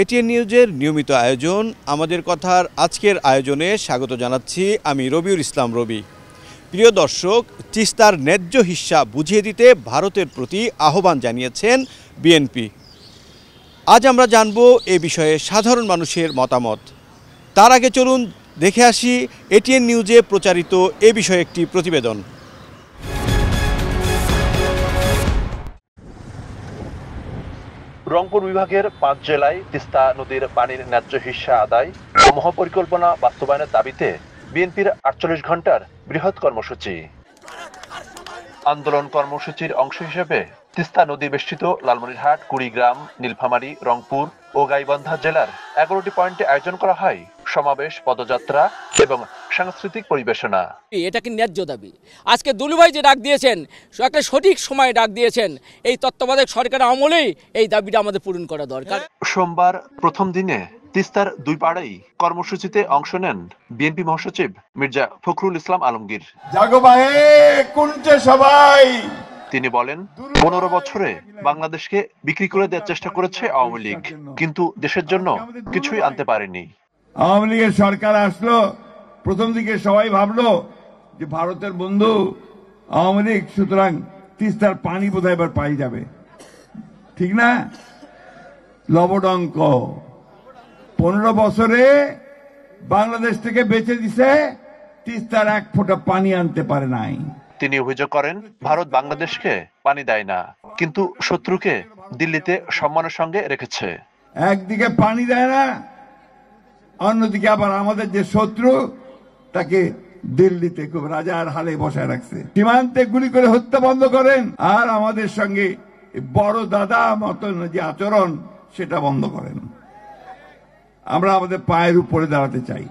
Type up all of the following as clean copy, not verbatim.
ATN নিউজের নিয়মিত আয়োজন আমাদের কথার আজকের আয়োজনে স্বাগত জানাচ্ছি আমি রবিউল ইসলাম রবি। প্রিয় দর্শক, তিস্তার ন্যায্য হিস্সা বুঝিয়ে দিতে ভারতের প্রতি আহ্বান জানিয়েছেন বিএনপি। আজ আমরা জানব এ বিষয়ে সাধারণ মানুষের মতামত। তার আগে চলুন দেখে আসি এটিএন নিউজে প্রচারিত এ বিষয়ে একটি প্রতিবেদন। রংপুর বিভাগের ৫ জেলায় তিস্তা নদীর পানির ন্যায্য হিস্সা আদায় ও মহাপরিকল্পনা বাস্তবায়নের দাবিতে বিএনপির ৪৮ ঘণ্টার বৃহৎ কর্মসূচি। আন্দোলন কর্মসূচির অংশ হিসেবে তিস্তা নদী বেষ্টিত লালমনিরহাট, কুড়িগ্রাম, নীলফামারী, রংপুর ও গাইবান্ধা জেলার ১১টি পয়েন্টে আয়োজন করা হয় সমাবেশ, পদযাত্রা এবং সাংস্কৃতিক পরিবেশনা। এটা কি ন্যায্য দাবি? আজকে দুলুভাই যে ডাক দিয়েছেন, একটা সঠিক সময়ে ডাক দিয়েছেন, এই তত্ত্বাবধায়ক সরকার আমলেই এই দাবিটা আমাদের পূরণ করা দরকার। সোমবার প্রথম দিনে তিস্তার দুই পাড়েই কর্মসূচিতে অংশ নেন বিএনপি মহাসচিব মির্জা ফখরুল ইসলাম আলমগীর। সবাই তিনি বলেন, ১৫ বছরে বাংলাদেশকে বিক্রি করে দেওয়ার চেষ্টা করেছে আওয়ামী লীগ, কিন্তু দেশের জন্য কিছুই আনতে পারেনি। আওয়ামী লীগের সরকার আসলো, প্রথম দিকে সবাই ভাবলো যে ভারতের বন্ধু আওয়ামী লীগ, সুতরাং তিস্তার পানি বোধহয় এবার পাই যাবে। ঠিক না? লবডঙ্ক ১৫ বছরে বাংলাদেশ থেকে বেঁচে দিছে, তিস্তার এক ফোঁটা পানি আনতে পারে নাই। তিনি অভিযোগ করেন, ভারত বাংলাদেশকে পানি দেয় না, কিন্তু শত্রুকে দিল্লিতে সম্মানের সঙ্গে রেখেছে। একদিকে পানি দেয় না, অন্যদিকে আবার আমাদের যে শত্রু তাকে দিল্লিতে খুব রাজার হালে বসায় রাখছে। সীমান্তে গুলি করে হত্যা বন্ধ করেন, আর আমাদের সঙ্গে বড় দাদা মতন যে আচরণ সেটা বন্ধ করেন। আমরা আমাদের পায়ের উপরে দাঁড়াতে চাই,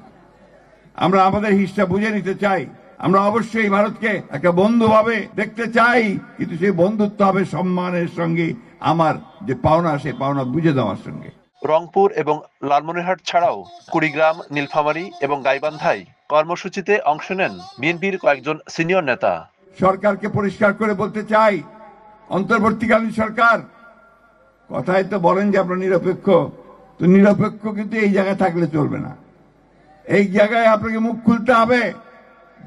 আমরা আমাদের হিস্সা বুঝে নিতে চাই। আমরা অবশ্যই ভারতকে একটা বন্ধু ভাবে দেখতে চাই, কিন্তু সেই বন্ধুত্ব হবে সম্মানের সঙ্গে, আমার যে পাওনা সে পাওনা বুঝে দেওয়ার সঙ্গে। রংপুর এবং লালমনিরহাট ছাড়াও কুড়িগ্রাম, নীলফামারী এবং গাইবান্ধায় কর্মসূচিতে অংশ নেন বিএনপির কয়েকজন সিনিয়র নেতা। সরকারকে পরিষ্কার করে বলতে চাই, অন্তর্বর্তীকালীন সরকার কথায় তো বলেন যে আমরা নিরপেক্ষ, তো নিরপেক্ষ কিন্তু এই জায়গায় থাকলে চলবে না। এই জায়গায় আপনাকে মুখ খুলতে হবে,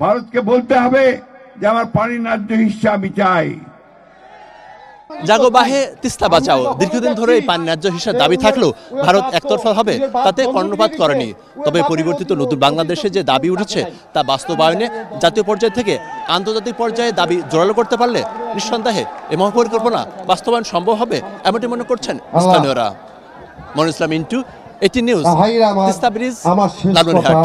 ভারতকে বলতে হবে যে আমার পানির ন্যায্য হিস্সা আমি চাই। জাগো বাহে তিস্তা বাঁচাও, দীর্ঘদিন ধরে এই পানি ন্যায্য হিস্যার দাবি থাকলেও ভারত একতরফা ভাবে তাতে কর্ণপাত করেনি। তবে পরিবর্তিত নতুন বাংলাদেশে যে দাবি উঠেছে তা বাস্তবায়নে জাতীয় পর্যায় থেকে আন্তর্জাতিক পর্যায়ে দাবি জোরালো করতে পারলে নিঃসন্দেহে এই মহাপরিকল্পনা বাস্তবায়ন সম্ভব হবে, এমনটি মনে করছেন স্থানীয়রা। মনির ইসলাম, ইন্টু, ATN News, Teesta bridge, Lalmonirhat.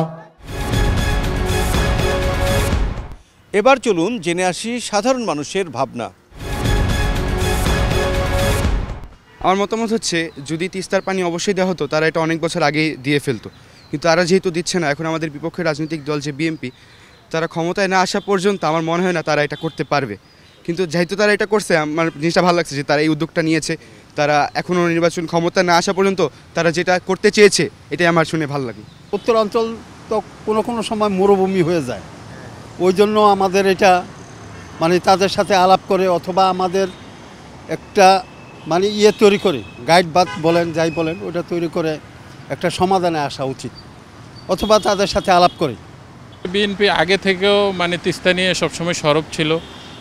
এবার চলুন জেনে আসি সাধারণ মানুষের ভাবনা। আমার মতামত হচ্ছে, যদি তিস্তার পানি অবশ্যই দেওয়া হতো, তারা এটা অনেক বছর আগে দিয়ে ফেলতো, কিন্তু তারা যেহেতু দিচ্ছে না, এখন আমাদের বিপক্ষের রাজনৈতিক দল যে বিএনপি, তারা ক্ষমতায় না আসা পর্যন্ত আমার মনে হয় না তারা এটা করতে পারবে। কিন্তু যেহেতু তারা এটা করছে, আমার জিনিসটা ভালো লাগছে যে তারা এই উদ্যোগটা নিয়েছে। তারা এখনও নির্বাচন ক্ষমতায় না আসা পর্যন্ত তারা যেটা করতে চেয়েছে, এটাই আমার শুনে ভালো লাগে। উত্তরাঞ্চল তো কোনো সময় মরুভূমি হয়ে যায়, ওই জন্য আমাদের এটা তাদের সাথে আলাপ করে, অথবা আমাদের একটা তৈরি করে, গাইড বাত বলেন যাই বলেন, ওটা তৈরি করে একটা সমাধানে আসা উচিত, অথবা তাদের সাথে আলাপ করে। বিএনপি আগে থেকেও তিস্তা নিয়ে সবসময় সরব ছিল।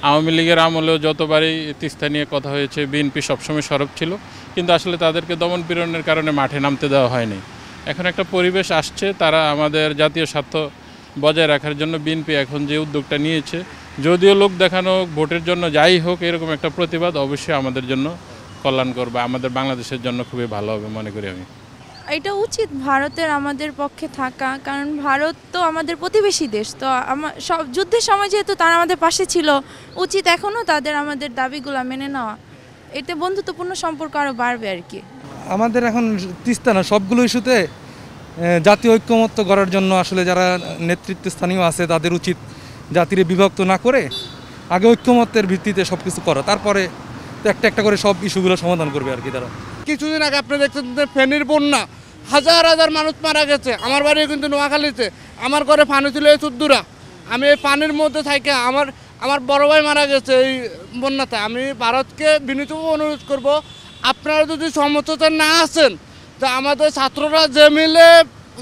আওয়ামী লীগের আমলেও যতবারই তিস্তা নিয়ে কথা হয়েছে, বিএনপি সবসময় সরব ছিল, কিন্তু আসলে তাদেরকে দমন পীড়নের কারণে মাঠে নামতে দেওয়া হয়নি। এখন একটা পরিবেশ আসছে, তারা আমাদের জাতীয় স্বার্থ বজায় রাখার জন্য বিএনপি এখন যে উদ্যোগটা নিয়েছে, যদিও লোক দেখানো ভোটের জন্য যাই হোক, এরকম একটা প্রতিবাদ অবশ্যই আমাদের জন্য কল্যাণকর বা আমাদের বাংলাদেশের জন্য খুবই ভালো হবে মনে করি আমি। এটা উচিত ভারতের আমাদের পক্ষে থাকা, কারণ ভারত তো আমাদের প্রতিবেশী দেশ, তো সব যুদ্ধের সময় যেহেতু তারা আমাদের পাশে ছিল, উচিত এখনও তাদের আমাদের দাবিগুলো মেনে নেওয়া। এতে বন্ধুত্বপূর্ণ সম্পর্ক আরও বাড়বে আর কি। আমাদের এখন তিস্তা না, সবগুলো ইস্যুতে জাতীয় ঐক্যমত্য করার জন্য আসলে যারা নেতৃত্ব স্থানীয় আছে তাদের উচিত জাতিরে বিভক্ত না করে আগে ঐক্যমত্যের ভিত্তিতে সব কিছু করা, তারপরে একটা একটা করে সব ইস্যুগুলো সমাধান করবে আর কি তারা। কিছুদিন আগে আপনি দেখছেন ফেনীর বন্যা, হাজার হাজার মানুষ মারা গেছে। আমার বাড়ি কিন্তু নোয়াখালীতে, আমার ঘরে পানি ছিল এই চুদ্দুরা। আমি এই পানির মধ্যে থাকি, আমার বড় ভাই মারা গেছে এই বন্যাতে। আমি ভারতকে বিনীতভাবে অনুরোধ করব, আপনারা যদি সমঝোতা না আসেন, যে আমাদের ছাত্ররা যে মিলে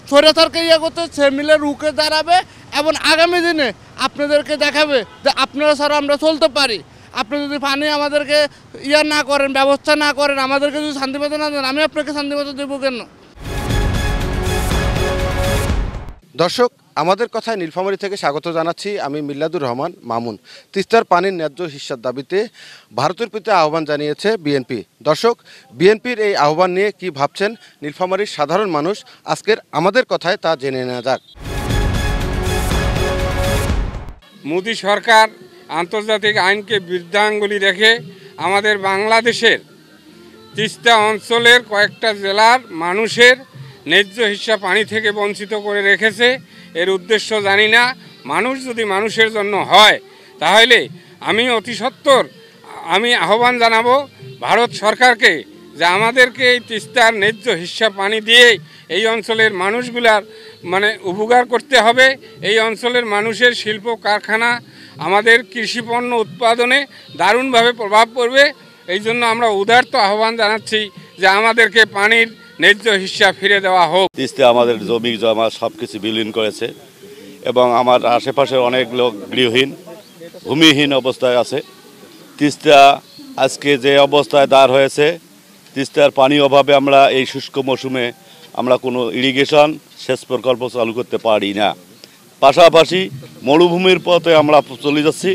স্বৈরাচারকে ইয়ে করতে সে মিলে রুখে দাঁড়াবে এবং আগামী দিনে আপনাদেরকে দেখাবে যে আপনারা ছাড়া আমরা চলতে পারি। আপনি যদি পানি আমাদেরকে না করেন, ব্যবস্থা না করেন, আমাদেরকে যদি শান্তিমতো না দেন, আমি আপনাকে শান্তিমতো দেবো কেন? দর্শক, আমাদের কথায় নীলফামারী থেকে স্বাগত জানাচ্ছি আমি মিল্লাদুর রহমান মামুন। তিস্তার পানির ন্যায্য হিস্যার দাবিতে ভারতের প্রতি আহ্বান জানিয়েছে বিএনপি। দর্শক, বিএনপির এই আহ্বান নিয়ে কি ভাবছেন নীলফামারীর সাধারণ মানুষ, আজকের আমাদের কথায় তা জেনে নেওয়া যাক। মোদী সরকার আন্তর্জাতিক আইনকে বৃদ্ধাঙ্গুলি রেখে আমাদের বাংলাদেশের তিস্তা অঞ্চলের কয়েকটা জেলার মানুষের ন্যায্য হিস্যা পানি থেকে বঞ্চিত করে রেখেছে। এর উদ্দেশ্য জানি না। মানুষ যদি মানুষের জন্য হয় তাহলে আমি অতি সত্বর আহ্বান জানাবো ভারত সরকারকে যে আমাদেরকে এই তিস্তার ন্যায্য হিস্যা পানি দিয়ে এই অঞ্চলের মানুষগুলার উপকার করতে হবে। এই অঞ্চলের মানুষের শিল্প কারখানা, আমাদের কৃষিপণ্য উৎপাদনে দারুণভাবে প্রভাব পড়বে। এই জন্য আমরা উদারত আহ্বান জানাচ্ছি যে আমাদেরকে পানির ন্যায্য হিস্যা ফিরে দেওয়া হোক। তিস্তা আমাদের জমি জমা সব কিছু বিলীন করেছে এবং আমার আশেপাশে অনেক লোক গৃহহীন, ভূমিহীন অবস্থায় আছে। তিস্তা আজকে যে অবস্থায় দাঁড় হয়েছে, তিস্তার পানি অভাবে আমরা এই শুষ্ক মৌসুমে আমরা কোনো ইরিগেশন সেচ প্রকল্প চালু করতে পারি না। পাশাপাশি মরুভূমির পথে আমরা চলে যাচ্ছি।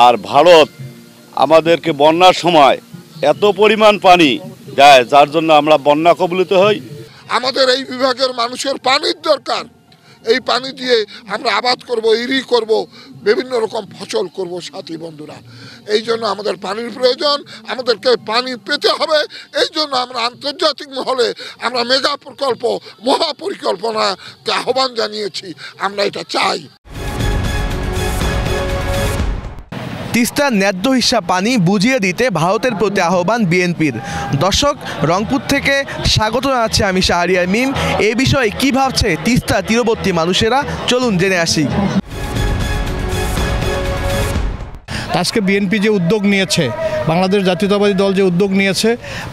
আর ভারত আমাদেরকে বন্যার সময় এত পরিমাণ পানি দেয় যার জন্য আমরা বন্যা কবলিত হই। আমাদের এই বিভাগের মানুষের পানির দরকার। এই পানি দিয়ে আমরা আবাদ করব, ইরি করব, বিভিন্ন রকম ফসল করব সাথী বন্ধুরা। এই জন্য আমাদের পানির প্রয়োজন, আমাদেরকে পানি পেতে হবে। এই জন্য আমরা আন্তর্জাতিক মহলে আমরা মেগা প্রকল্প, মহাপরিকল্পনাকে আহ্বান জানিয়েছি। আমরা এটা চাই। তিস্তার ন্যায্য হিস্যা পানি বুঝিয়ে দিতে ভারতের প্রতি আহ্বান বিএনপির। দর্শক, রংপুর থেকে স্বাগত জানাচ্ছি আমি শাহরিয়ার মিম। এই বিষয়ে কী ভাবছে তিস্তা তীরবর্তী মানুষেরা, চলুন জেনে আসি। আজকে বিএনপি যে উদ্যোগ নিয়েছে, বাংলাদেশ জাতীয়তাবাদী দল যে উদ্যোগ নিয়েছে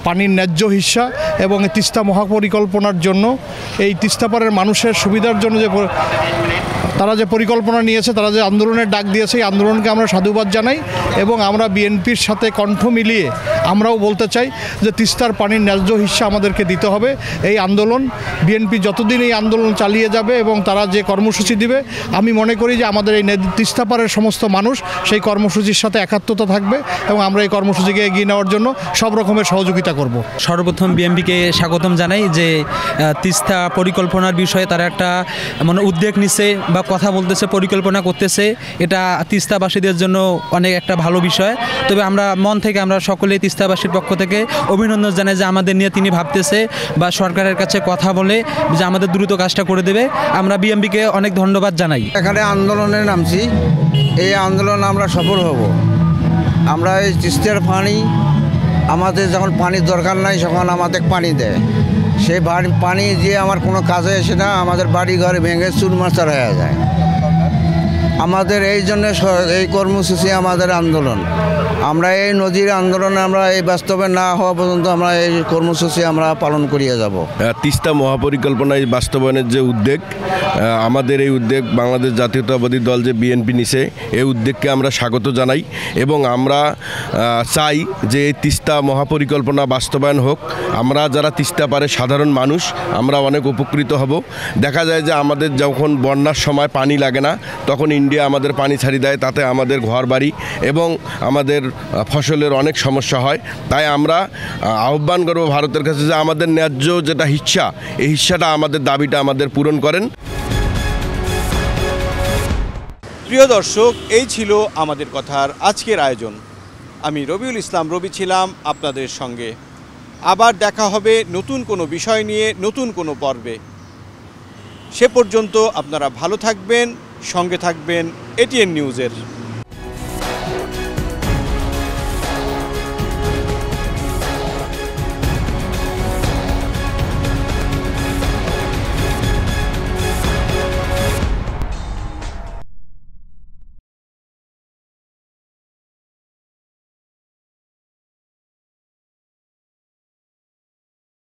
পানির ন্যায্য হিস্যা এবং তিস্তা মহাপরিকল্পনার জন্য, এই তিস্তাপাড়ের মানুষের সুবিধার জন্য যে তারা যে পরিকল্পনা নিয়েছে, তারা যে আন্দোলনের ডাক দিয়েছে, এই আন্দোলনকে আমরা সাধুবাদ জানাই এবং আমরা বিএনপির সাথে কণ্ঠ মিলিয়ে আমরাও বলতে চাই যে তিস্তার পানির ন্যায্য হিস্যা আমাদেরকে দিতে হবে। এই আন্দোলন বিএনপি যতদিন এই আন্দোলন চালিয়ে যাবে এবং তারা যে কর্মসূচি দিবে, আমি মনে করি যে আমাদের এই তিস্তাপাড়ের সমস্ত মানুষ সেই কর্মসূচির সাথে একাত্মতা থাকবে এবং আমরা এই কর্মসূচিকে এগিয়ে নেওয়ার জন্য সব রকমের সহযোগিতা করব। সর্বপ্রথম বিএনপিকে স্বাগতম জানাই যে তিস্তা পরিকল্পনার বিষয়ে তারা একটা উদ্যোগ নিচ্ছে বা কথা বলতেছে, পরিকল্পনা করতেছে। এটা তিস্তাবাসীদের জন্য অনেক একটা ভালো বিষয়। তবে আমরা মন থেকে আমরা সকলেই তিস্তাবাসীর পক্ষ থেকে অভিনন্দন জানাই যে আমাদের নিয়ে তিনি ভাবতেছে বা সরকারের কাছে কথা বলে যে আমাদের দ্রুত কাজটা করে দেবে। আমরা বিএনপিকে অনেক ধন্যবাদ জানাই। এখানে আন্দোলনে নামছি, এই আন্দোলন আমরা সফল হব। আমরা এই তিস্তার পানি, আমাদের যখন পানির দরকার নাই তখন আমাদের পানি দেয়। সেই পানি দিয়ে আমার কোনো কাজে এসে না, আমাদের বাড়ি ঘরে ভেঙে চুরমাচার হয়ে যায়। আমাদের এই জন্য এই কর্মসূচি আমাদের আন্দোলন। আমরা এই নদীর আন্দোলনে আমরা এই বাস্তবে না হওয়া পর্যন্ত আমরা এই কর্মসূচি আমরা পালন করিয়ে যাব। তিস্তা মহাপরিকল্পনায় বাস্তবায়নের যে উদ্যোগ, আমাদের এই উদ্যোগ বাংলাদেশ জাতীয়তাবাদী দল যে বিএনপি নিছে, এই উদ্যোগকে আমরা স্বাগত জানাই এবং আমরা চাই যে এই তিস্তা মহাপরিকল্পনা বাস্তবায়ন হোক। আমরা যারা তিস্তা পারে সাধারণ মানুষ, আমরা অনেক উপকৃত হব। দেখা যায় যে আমাদের যখন বন্যার সময় পানি লাগে না, তখন ইন্ডিয়া আমাদের পানি ছাড়ি দেয়, তাতে আমাদের ঘর বাড়ি এবং আমাদের ফসলের অনেক সমস্যা হয়। তাই আমরা আহ্বান করব ভারতের কাছে যে আমাদের ন্যায্য যেটা হিস্যা, এই হিস্যাটা আমাদের দাবিটা আমাদের পূরণ করেন। প্রিয় দর্শক, এই ছিল আমাদের কথার আজকের আয়োজন। আমি রবিউল ইসলাম রবি ছিলাম আপনাদের সঙ্গে। আবার দেখা হবে নতুন কোনো বিষয় নিয়ে, নতুন কোনো পর্বে। সে পর্যন্ত আপনারা ভালো থাকবেন, সঙ্গে থাকবেন এটিএন নিউজের।